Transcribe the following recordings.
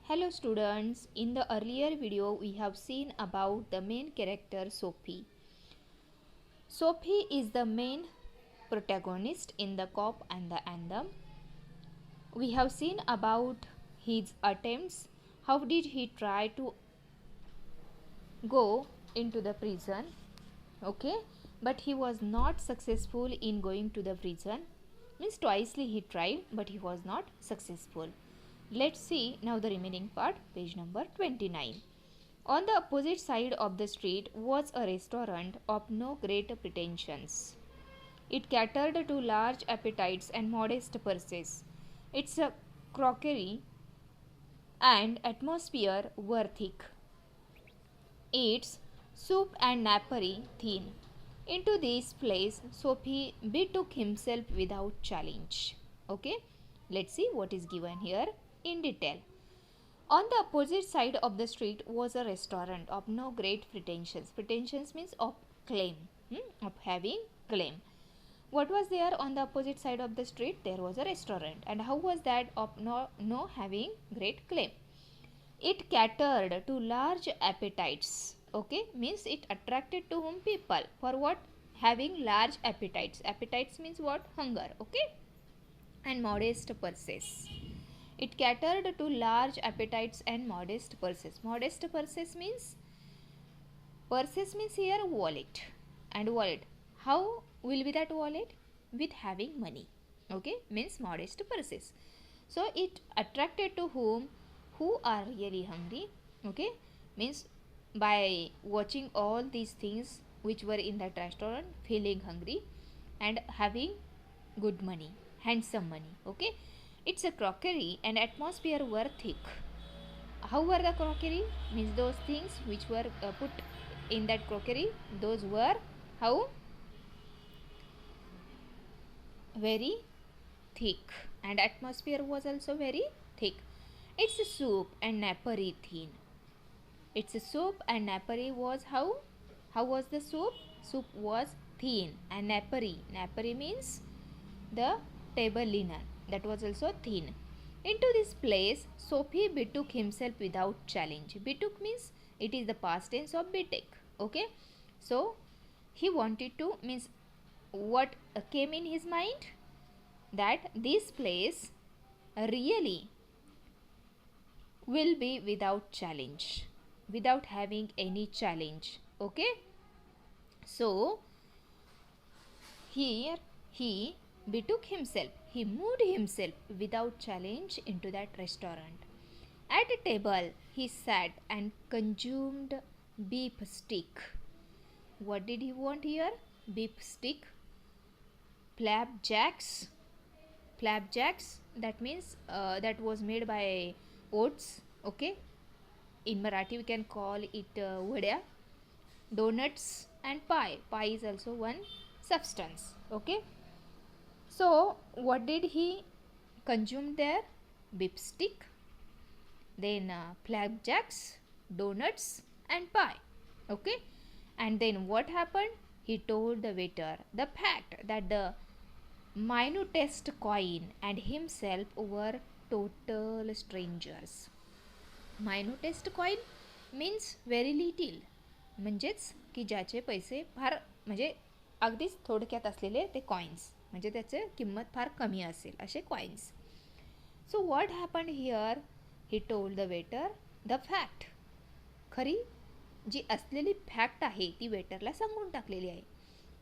Hello students, in the earlier video we have seen about the main character Sophie. Sophie is the main protagonist in The Cop and the Anthem. We have seen about his attempts, how did he try to go into the prison, okay, but he was not successful in going to the prison. Means twicely he tried but he was not successful. Let's see now the remaining part, page number 29. On the opposite side of the street was a restaurant of no great pretensions. It catered to large appetites and modest purses. Its crockery and atmosphere were thick, its soup and napery thin. Into this place Sophie betook himself without challenge. Okay, let's see what is given here in detail. On the opposite side of the street was a restaurant of no great pretensions. Pretensions means of claim, of having claim. What was there on the opposite side of the street? There was a restaurant. And how was that of no having great claim? It catered to large appetites. Okay, means it attracted to whom? People. For what? Having large appetites. Appetites means what? Hunger. Okay, and modest purses. It catered to large appetites and modest purses. Modest purses means here wallet. And wallet, how will be that wallet? With having money. Okay, means modest purses. So it attracted to whom? Who are really hungry. Okay, means by watching all these things which were in that restaurant, feeling hungry and having good money, handsome money. Okay, its a crockery and atmosphere were thick. How were the crockery? Means those things which were put in that crockery, those were how? Very thick, and atmosphere was also very thick. Its soup and napery thin. Its soup and napery was how? How was the soup? Soup was thin, and napery means the table linen, that was also thin. Into this place Sophie betook himself without challenge. Betook means it is the past tense of betake. Okay, so he wanted to, means what came in his mind? That this place really will be without challenge, without having any challenge. Okay, so here he betook himself, he moved himself without challenge into that restaurant. At a table he sat and consumed beef stick. What did he want here? Beef stick, flapjacks. Flapjacks, that means that was made by oats. Okay, in Marathi we can call it vadia. Donuts and pie. Pie is also one substance. Okay, so what did he consume there? Beef stick, then flapjacks, donuts and pie. Okay, and then what happened? He told the waiter the fact that the minutest coin and himself were total strangers. Minutest coin means very little, म्हणजेच की ज्याचे पैसे फार म्हणजे अगदीच थोडक्यात असलेले ते coins, म्हणजे त्याचे किंमत फार कमी असेल असे coins. So what happened here? He told the waiter the fact. खरी जी असलेली फॅक्ट आहे ती वेटरला सांगून टाकलेली आहे.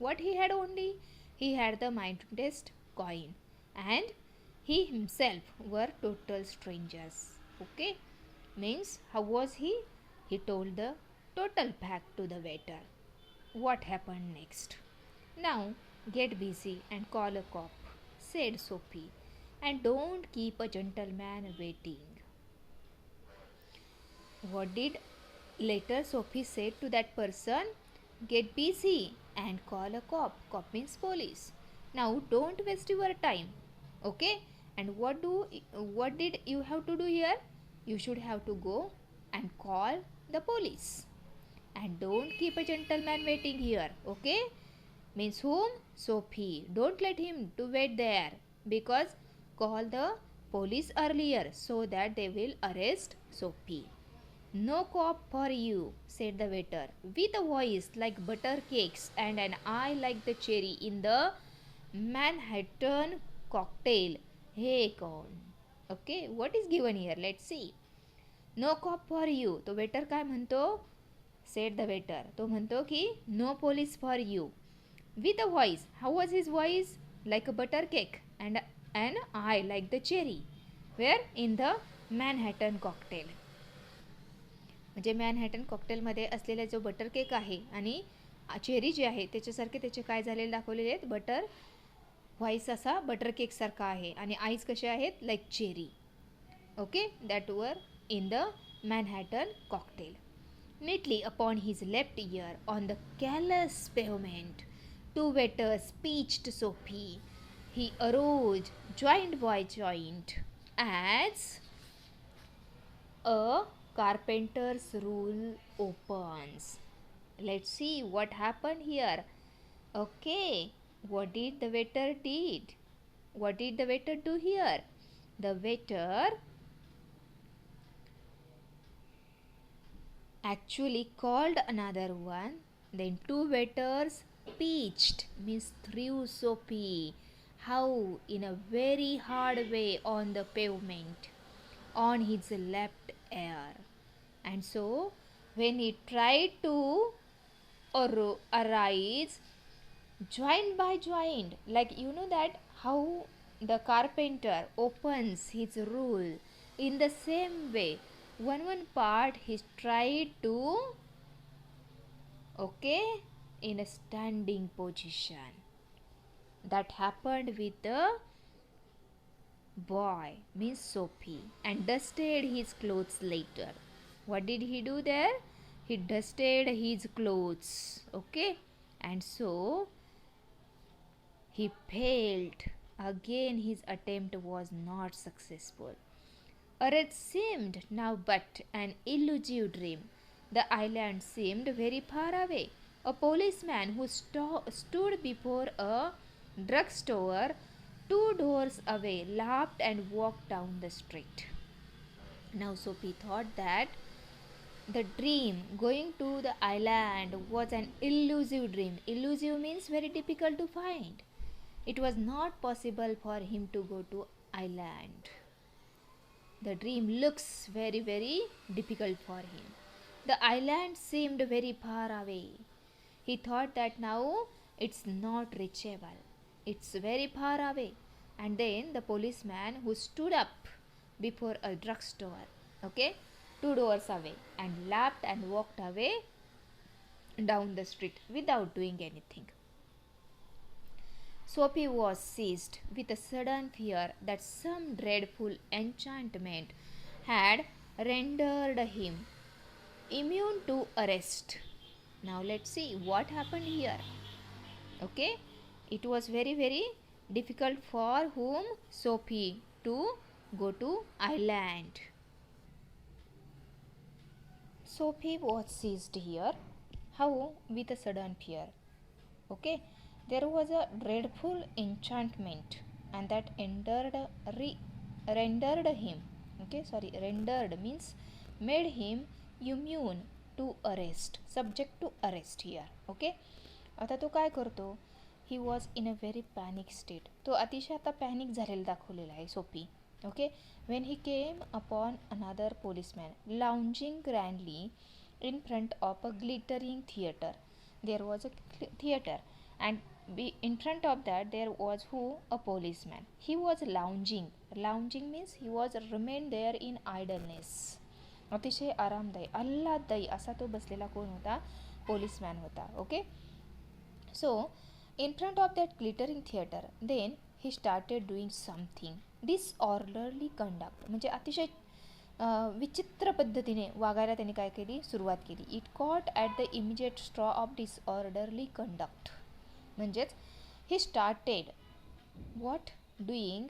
What he had only? He had the minutest coin and he himself were total strangers. Okay, means how was he? He told the total fact to the waiter. What happened next? Now get busy and call a cop, said Sophie, and don't keep a gentleman waiting. What did later Sophie said to that person? Get busy and call a cop. Cop means police. Now don't waste your time. Okay, and what did you have to do here? You should have to go and call the police, and don't keep a gentleman waiting here. Okay, means whom? Sophie. Don't let him to wait there, because call the police earlier so that they will arrest Sophie. No cop for you, said the waiter, with a voice like butter cakes and an eye like the cherry in the Manhattan cocktail. Hey, con. Okay, what is given here? Let's see. No cop for you. तो waiter काय म्हणतो? Said the waiter. तो म्हणतो की no police for you. With a voice. How was his voice? Like a butter cake and an eye like the cherry. Where? In the Manhattan cocktail. म्हणजे Manhattan कॉकटेलमध्ये असलेला जो butter cake आहे आणि cherry जे आहे त्याच्यासारखे त्याचे काय झालेले दाखवलेले आहेत बटर व्हाईस असा बटर केकसारखा आहे आणि आईज कसे आहेत like cherry. Okay that were in the Manhattan cocktail. Neatly upon his left ear on the callous pavement, two waiters peached Sophie. He arose joint by joint as a carpenter's rule opens. Let's see what happened here. Okay, what did the waiter did? What did the waiter do here? The waiter actually called another one. Then two waiters pitched, means threw Sophie. How? In a very hard way on the pavement, on his left ear. And so, when he tried to arise, joint by joint, like you know that how the carpenter opens his rule, in the same way, one part he tried to, okay, in a standing position. That happened with the boy, means Sophie, and dusted his clothes later. What did he do there? He dusted his clothes, okay, and so he failed. Again his attempt was not successful. Earth seemed now but an elusive dream. The island seemed very far away. A policeman who stood before a drugstore 2 doors away laughed and walked down the street. Now Sophie thought that the dream going to the island was an elusive dream. Elusive means very difficult to find. It was not possible for him to go to island. The dream looks very, very difficult for him. The island seemed very far away. He thought that now it's not reachable. It's very far away. And then the policeman who stood up before a drugstore, okay, 2 doors away, and laughed and walked away down the street without doing anything. Sophie was seized with a sudden fear that some dreadful enchantment had rendered him immune to arrest. Now let's see what happened here. Okay, it was very, very difficult for whom? Sophie to go to island. Sophie was seized here. How? With a sudden fear. Okay, there was a dreadful enchantment and that rendered him, okay, rendered means made him immune to arrest, subject to arrest here. Okay, आता तो काय करतो? He was in a very panic state. तो अतिशय आता panic झालेला दाखवलेला आहे सोपी. Okay, when he came upon another policeman lounging grandly in front of a glittering theater. There was a theater, and in front of that there was who? A policeman. He was lounging. Lounging means he was remained there in idleness. अतिशय आरामदायी आल्हाददायी असा तो बसलेला कोण होता? Policeman होता. Okay, so in front of that glittering theater, then he started doing something disorderly conduct. म्हणजे अतिशय विचित्र पद्धतीने वागायला त्याने काय केली? सुरुवात केली. It caught at the immediate straw of disorderly conduct. म्हणजेच he started what doing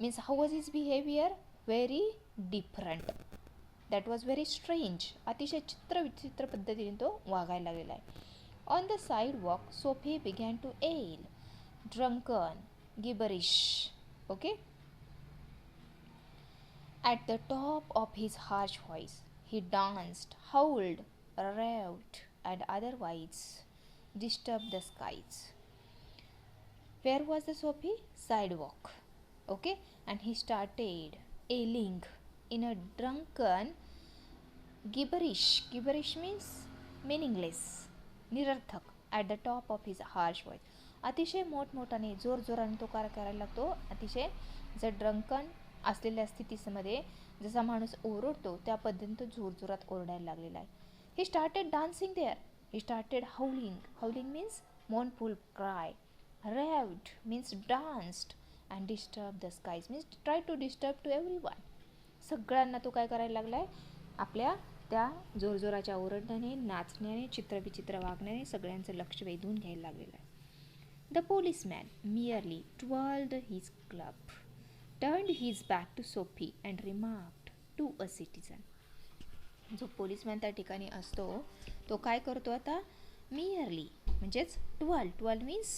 means how was his behavior? Very different. That was very strange. अतिशय विचित्र पद्धतीने तो वागायला लागलेला आहे. On the sidewalk, Sophie began to yell, drunken, gibberish. Okay? At the top of his harsh voice, he danced, howled, raved, and otherwise disturbed the skies. Where was the Sophie? Sidewalk. Okay, and he started ailing in a drunken gibberish. Gibberish means meaningless, निरर्थक. At the top of his harsh voice. अतिशय मोठमोठाने जोरजोराने तो काय करायला लागतो. अतिशय जर drunken असलेल्या स्थितीमध्ये जसा माणूस ओरडतो त्या पद्धतीने तो जोरजोरात ओरडायला लागलेला आहे. He started dancing there. He started howling. Howling means mournful cry. Raved means danced, and disturb the skies means try to disturb to everyone. सगळ्यांना तो काय करायला लागलाय. आपल्या त्या जोरजोराच्या ओरडण्याने, नाचण्याने, चित्रविचित्र वागण्याने सगळ्यांचं लक्ष वेधून घ्यायला लागलेलं आहे. The policeman merely twirled his club, turned his back to Sophie and remarked to a citizen. जो पोलिसमॅन त्या ठिकाणी असतो तो काय करतो आता. merely म्हणजेच twirl means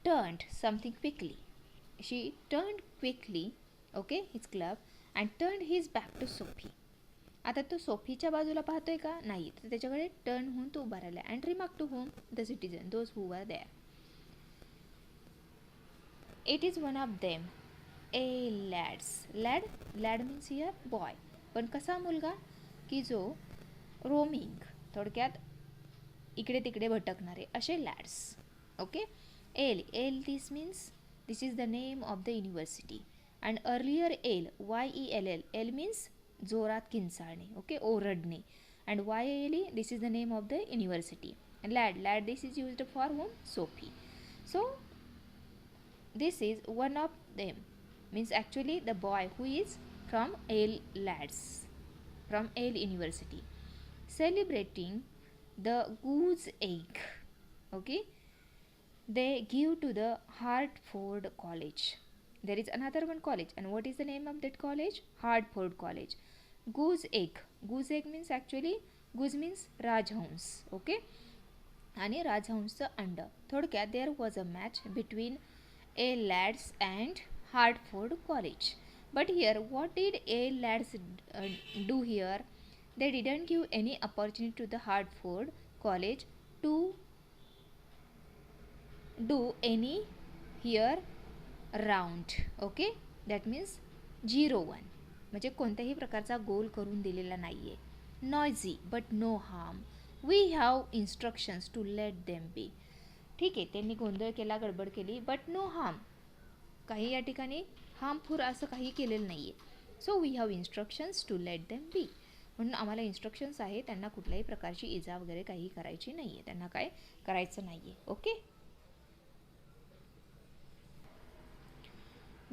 turned something quickly. She turned quickly, okay, his club, and turned his back to Sophie. आता तो सोफीच्या बाजूला पाहतोय का. नाही, तर त्याच्याकडे टर्न होऊन तो उभा राहिला. And remark to home. The citizen, those who were there. It is one of them. A lads. Lad means here boy. पण कसा मुलगा की जो रोमिंग, थोडक्यात इकडे तिकडे भटकणारे असे lads. Okay. Yale this means this is the name of the university. And earlier YELL. Yell means जोरात किंचाळणे. ओके, ओरडणे. And YELE this is the name of the university. Lad this is used for home. Soapy. So this is one of them, means actually the boy who is from Yale lads, from Yale University, celebrating the goose egg. Okay, they give to the Hartford College. There is another one college, and what is the name of that college? Hartford College. Goose egg means actually goose means rajhans. Okay, आणि राजहंसचं अंड. थोडक्यात there was a match between A lads and Hartford College. But here, what did A lads do here? They didn't give any opportunity to the Hartford College to do any here round. Okay, that means 0-1. म्हणजे कोणत्याही प्रकारचा गोल करून दिलेला नाही आहे. Noisy but no harm. We have instructions to let them be. ठीक आहे, त्यांनी गोंधळ केला, गडबड केली, बट नो हार्म. काही या ठिकाणी हार्मफुल असं काही केलेलं नाही आहे. So we have instructions to let them be. म्हणून आम्हाला इन्स्ट्रक्शन्स आहे त्यांना कुठल्याही प्रकारची इजा वगैरे काही करायची नाही आहे. त्यांना काय करायचं नाही आहे. Okay.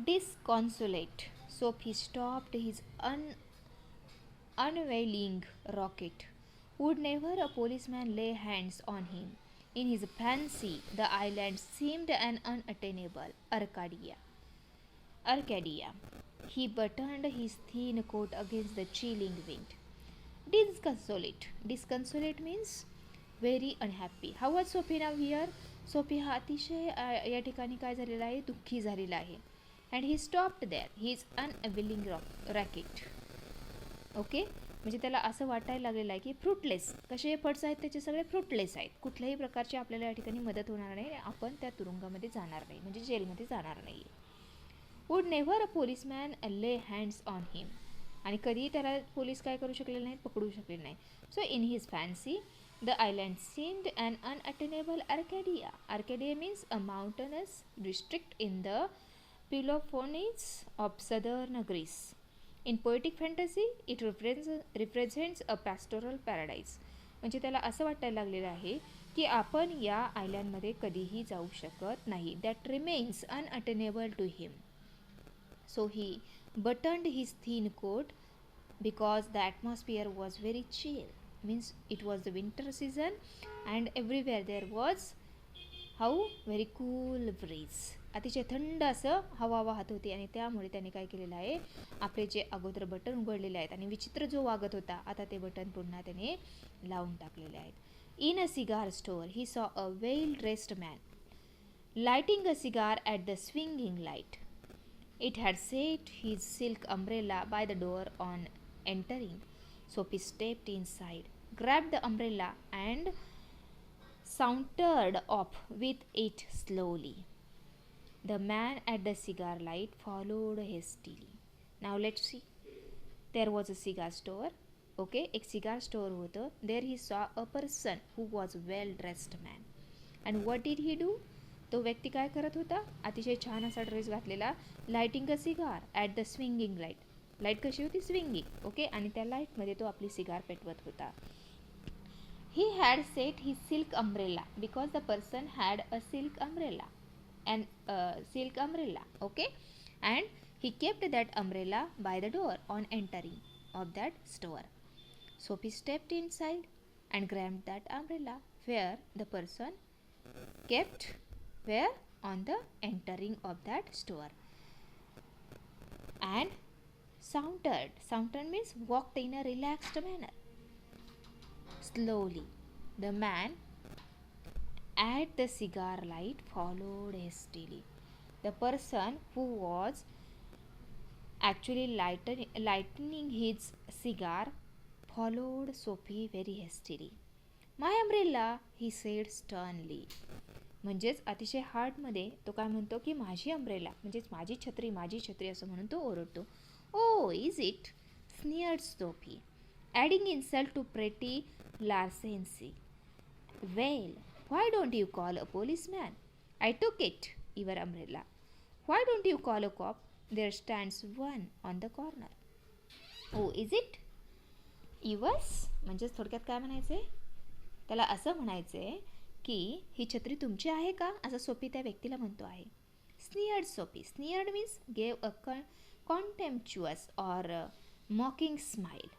Disconsolate, Sophie stopped his unwailing rocket. Would never a policeman lay hands on him? In his fancy, the island seemed an unattainable Arcadia. He buttoned his thin coat against the chilling wind. Disconsolate means very unhappy. How was Sophie now here? Sophie हा अतिशय या ठिकाणी काय झालेला आहे, दुःखी झालेला आहे. And he stopped there. He is unavailing racket. Okay, म्हणजे त्याला असं वाटायला लागलेलं आहे की फ्रुटलेस. कसे एफर्ट्स आहेत त्याचे सगळे फ्रुटलेस आहेत. कुठल्याही प्रकारची आपल्याला या ठिकाणी मदत होणार नाही. आपण त्या तुरुंगामध्ये जाणार नाही, म्हणजे जेलमध्ये जाणार नाही. वुड नेव्हर अ पोलिसमॅन ले हँड्स ऑन हिम. आणि कधीही त्याला पोलीस काय करू शकले नाहीत, पकडू शकले नाही. So in his fancy the island seemed an unattainable Arcadia. Arcadia means a mountainous district in the Peloponnese of southern Greece. In poetic fantasy, it represents a pastoral paradise. म्हणजे त्याला असं वाटायला लागलेलं आहे की आपण या आयलँडमध्ये कधीही जाऊ शकत नाही. That remains unattainable to him. So he buttoned his thin coat because the atmosphere was very chill. Means it was the winter season and everywhere there was very cool breeze. अतिशय थंड असं हवा वाहत होती आणि त्यामुळे त्याने काय केलेलं आहे, आपले जे अगोदर बटन उघडलेले आहेत आणि विचित्र जो वागत होता आता ते बटन पुन्हा त्याने लावून टाकलेले आहेत. In a cigar store he saw a well dressed man lighting a cigar at the swinging light. It had set his silk umbrella by the door on entering. Sophie stepped inside, grabbed the umbrella, and sauntered off with it slowly. The man at the cigar light followed hastily. Now let's see. There was a cigar store. Okay, एक cigar store होतं. There he saw a person who was well dressed man. And what did he do? तो व्यक्ती काय करत होता? अतिशय छान असा ड्रेस घातलेला, lighting a cigar at the swinging light. Light कशी होती? स्विंगिंग. ओके, आणि त्या लाईटमध्ये तो आपली सिगार पेटवत होता. He had set his silk umbrella because the person had a silk umbrella. Silk umbrella, okay, and he kept that umbrella by the door on entering of that store. Sophie stepped inside and grabbed that umbrella where the person kept where on the entering of that store, and sauntered means walked in a relaxed manner slowly. The man at the cigar light followed hastily. The person who was actually lighting his cigar followed Sophie very hastily. My umbrella, he said sternly. म्हणजेच अतिशय हार्डमध्ये तो काय म्हणतो की माझी umbrella म्हणजेच माझी छत्री असं म्हणून तो ओरडतो. Oh is it, sneered Soapy, adding insult to pretty larceny. Well, why don't you call a policeman? I took it, your umbrella. Why don't you call a cop? There stands one on the corner. Oh, is it yours? म्हणजेच थोडक्यात काय म्हणायचं आहे? त्याला असं म्हणायचं आहे की ही छत्री तुमची आहे का, असं सोफी त्या व्यक्तीला म्हणतो आहे. Sneered Soapy. Sneered means gave a contemptuous or mocking smile.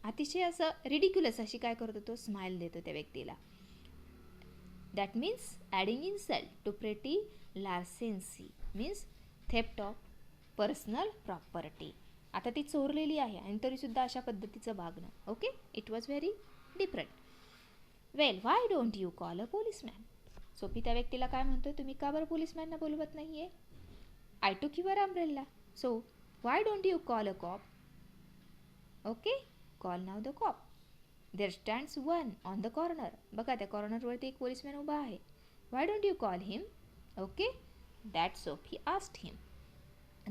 अतिशय असं रिडिक्युलस अशी काय करतो तो, स्माईल देतो त्या व्यक्तीला. That means adding insult to pretty larceny means theft of personal property. आता ती चोरलेली आहे आणि तरीसुद्धा अशा पद्धतीचं वागणं. Okay, it was very different. Well, Y don't you call a policeman? Sophie त्या व्यक्तीला काय म्हणतो, तुम्ही का बरं पोलिसमॅनना बोलवत नाही आहे? I took your umbrella, so why don't you call a cop? Okay, call now the cop. There stands one on the corner. बघा त्या कॉर्नरवरती एक पोलिसमॅन उभा आहे. Why don't you call him? Okay, that Soapy asked him.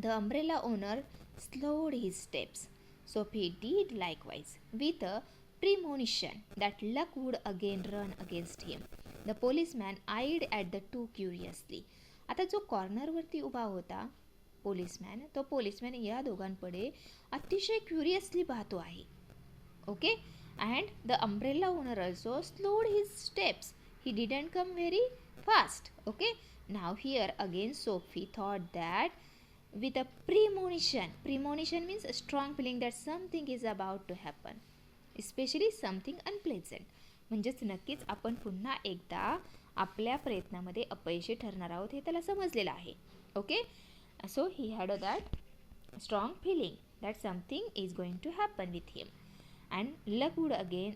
The umbrella owner slowed his steps. Sophie did likewise, with a premonition that luck would again run against him. The policeman eyed at the two curiously. आता जो कॉर्नरवरती उभा होता policeman, तो policeman या दोघांकडे अतिशय क्युरियसली पाहतो आहे. Okay, and the umbrella owner also slowed his steps. He didn't come very fast. Okay, now here again Sophie thought that with a premonition means a strong feeling that something is about to happen, especially something unpleasant. म्हणजेच नक्कीच आपण पुन्हा एकदा आपल्या प्रयत्नामध्ये अपयशी ठरणार आहोत हे त्याला समजलेलं आहे. Okay, so he had a that strong feeling that something is going to happen with him. And luck would again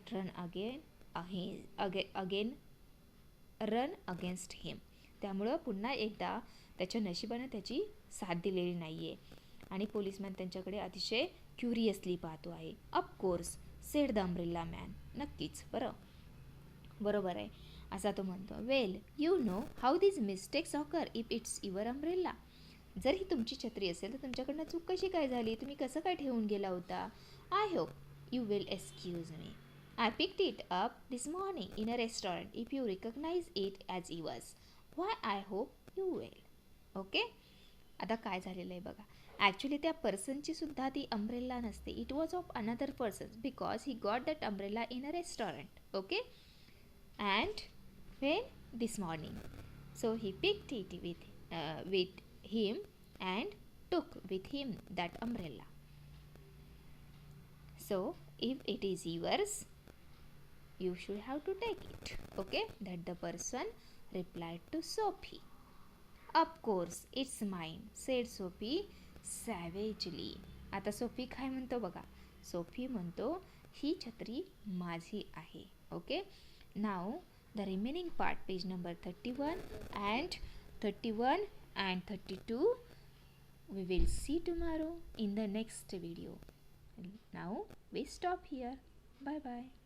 run against him. त्यामुळं पुन्हा एकदा त्याच्या नशिबानं त्याची साथ दिलेली नाही आहे. आणि पोलिसमॅन त्यांच्याकडे अतिशय क्युरियसली पाहतो आहे. Of course, said the umbrella man. नक्कीच, बरोबर आहे असा तो म्हणतो. Well, you know how this mistakes occur if it's your umbrella. जर ही तुमची छत्री असेल तर तुमच्याकडनं चूक कशी काय झाली, तुम्ही कसं काय ठेवून गेला होता. I hope you will excuse me. I picked it up this morning in a restaurant. If you recognize it as yours, why I hope you will. Okay, आता काय झालेलं आहे बघा. ॲक्च्युली त्या पर्सनची सुद्धा ती अम्ब्रेला नसते. It was of another person because he got that umbrella in a restaurant. Okay, and when this morning, so he picked it with him and took with him that umbrella. So, if it is yours, you should have to take it. Okay, that the person replied to Sophie. Of course, it's mine, said Sophie savagely. आता Sophie काय म्हणतो बघा. Sophie म्हणतो ही छत्री माझी आहे. Okay, now the remaining part, page number 31 and 32 We will see tomorrow in the next video. Now we stop here. Bye bye.